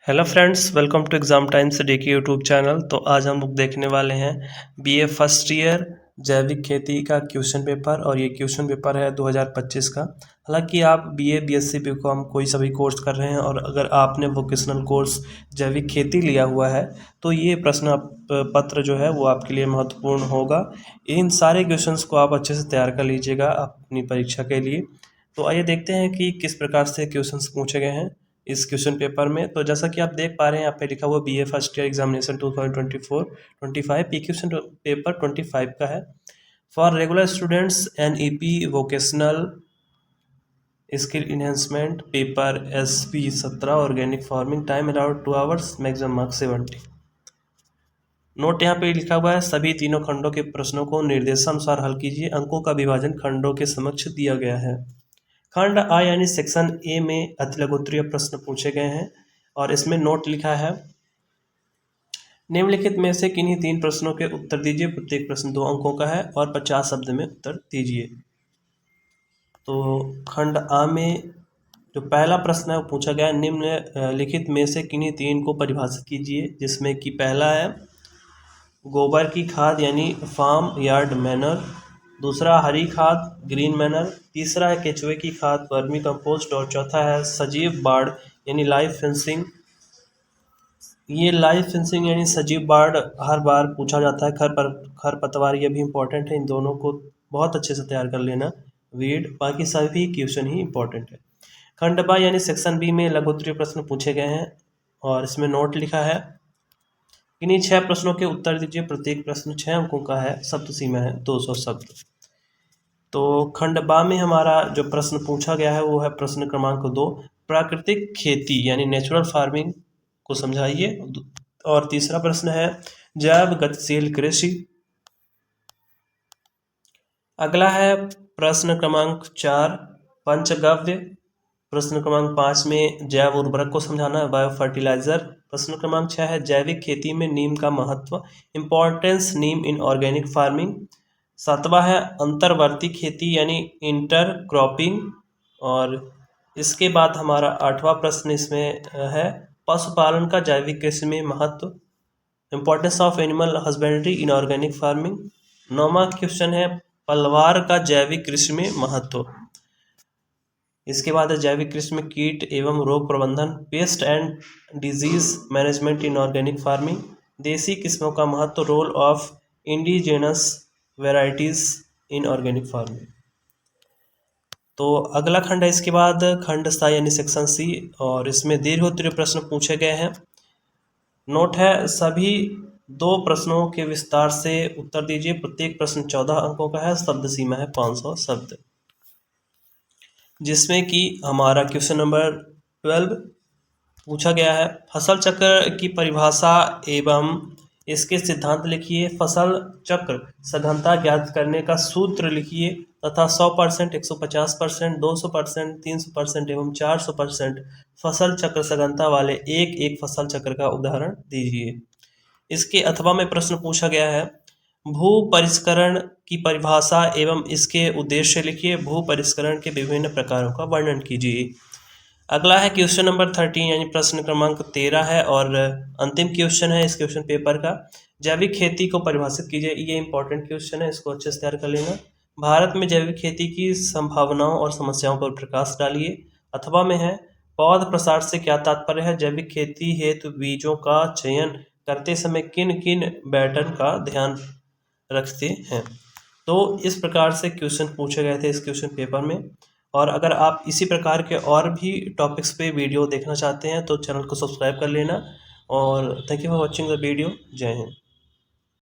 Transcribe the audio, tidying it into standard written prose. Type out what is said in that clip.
Hello friends, welcome to exam times day के YouTube channel. तो आज हम लोग देखने वाले हैं बीए फर्स्ट ईयर जैविक खेती का क्वेश्चन पेपर, और ये क्वेश्चन पेपर है 2025 का। हालांकि आप बीए बीएससी बीकॉम कोई सभी कोर्स कर रहे हैं और अगर आपने वोकेशनल कोर्स जैविक खेती लिया हुआ है तो ये प्रश्न पत्र जो है वो आपके लिए महत्वपूर्ण होगा। इन सारे क्वेश्चंस को आप अच्छे से तैयार कर लीजिएगा अपनी परीक्षा के लिए। तो आइए देखते हैं कि किस प्रकार से क्वेश्चंस पूछे गए हैं इस क्वेश्चन पेपर में। तो जैसा कि आप देख पा रहे हैं, यहाँ पे लिखा हुआ बीए फर्स्ट ईयर एग्जामिनेशन 2024-25 ये क्वेश्चन पेपर 25 का है। For regular students NEP vocational skill enhancement paper SP 17 organic farming time around 2 hours maximum marks 70। Note यहाँ पे लिखा हुआ है, सभी तीनों खंडों के प्रश्नों को निर्देशानुसार हल कीजिए। अंकों का विभाजन खंडों के समक्ष दिया गया है। खंड आ यानी सेक्शन ए में अतिलघुत्तरीय प्रश्न पूछे गए हैं और इसमें नोट लिखा है, निम्नलिखित में से किन्हीं 3 प्रश्नों के उत्तर दीजिए। प्रत्येक प्रश्न 2 अंकों का है और 50 शब्द में उत्तर दीजिए। तो खंड आ में जो पहला प्रश्न है वो पूछा गया, निम्नलिखित में से किन्हीं 3 को परिभाषित कीजिए, जिसमें कि पहला है गोबर की खाद यानी फार्म यार्ड मैनर, दूसरा हरी खाद ग्रीन मैनर, तीसरा है केचुए की खाद वर्मी कंपोस्ट और चौथा है सजीव बाड़ यानी लाइव फेंसिंग। ये लाइव फेंसिंग यानी सजीव बाड़ हर बार पूछा जाता है। खरपतवार ये भी इम्पोर्टेंट है, इन दोनों को बहुत अच्छे से तैयार कर लेना। वीड बाकी सभी क्वेश्चन ही इम्पोर्टेंट है। खंड बा यानी सेक्शन बी में लघुत्तरीय प्रश्न पूछे गए हैं और इसमें नोट लिखा है, इन्हीं 6 प्रश्नों के उत्तर दीजिए। प्रत्येक प्रश्न 6 अंकों का है, शब्द सीमा है 200 शब्द। तो खंड बा में हमारा जो प्रश्न पूछा गया है वो है प्रश्न क्रमांक 2, प्राकृतिक खेती यानी नेचुरल फार्मिंग को समझाइए। और तीसरा प्रश्न है जैव गतिशील कृषि। अगला है प्रश्न क्रमांक 4 पंचगव्य। प्रश्न क्रमांक 5 में जैव उर्वरक को समझाना है, बायो फर्टिलाइजर। प्रश्न क्रमांक 6 है जैविक खेती में नीम का महत्व, importance neem in organic farming. 7वां है अंतर्वर्ती खेती यानी इंटर क्रॉपिंग। और इसके बाद हमारा 8वां प्रश्न इसमें है पशुपालन का जैविक कृषि में महत्व, importance of animal husbandry in organic farming. 9वां क्वेश्चन है पलवार का जैविक कृषि में महत्व। इसके बाद है जैविक कृषि में कीट एवं रोग प्रबंधन, pest and disease management in organic farming, देसी किस्मों का महत्व, role of indigenous varieties in organic farming. तो अगला खंड है इसके बाद खंड सा यानी सेक्शन सी, और इसमें दीर्घोत्तरीय प्रश्न पूछे गए हैं। नोट है, सभी 2 प्रश्नों के विस्तार से उत्तर दीजिए। प्रत्येक प्रश्न 14 अंकों का है, शब्द सीमा है 500 शब्द। जिसमें कि हमारा क्वेश्चन नंबर 12 पूछा गया है, फसल चक्र की परिभाषा एवं इसके सिद्धांत लिखिए। फसल चक्र सघनता ज्ञात करने का सूत्र लिखिए तथा 100%, 150%, 200%, 300% एवं 400% फसल चक्र सघनता वाले एक फसल चक्र का उदाहरण दीजिए। इसके अथवा में प्रश्न पूछा गया है, भू परिष्करण की परिभाषा एवं इसके उद्देश्य लिखिए। भू परिष्करण के विभिन्न प्रकारों का वर्णन कीजिए। अगला है क्वेश्चन नंबर 13 यानी प्रश्न क्रमांक 13 है और अंतिम क्वेश्चन है इस क्वेश्चन पेपर का, जैविक खेती को परिभाषित कीजिए। ये इंपॉर्टेंट क्वेश्चन है, इसको अच्छे से तैयार कर लेना। भारत में जैविक खेती की संभावनाओं और समस्याओं पर प्रकाश डालिए। अथवा में है पौध प्रसार से क्या तात्पर्य है, जैविक खेती हेतु बीजों का चयन करते समय किन किन पैटर्न का ध्यान रखते हैं। तो इस प्रकार से क्वेश्चन पूछे गए थे इस क्वेश्चन पेपर में। और अगर आप इसी प्रकार के और भी टॉपिक्स पे वीडियो देखना चाहते हैं तो चैनल को सब्सक्राइब कर लेना। और thank you for watching the video. जय हिंद।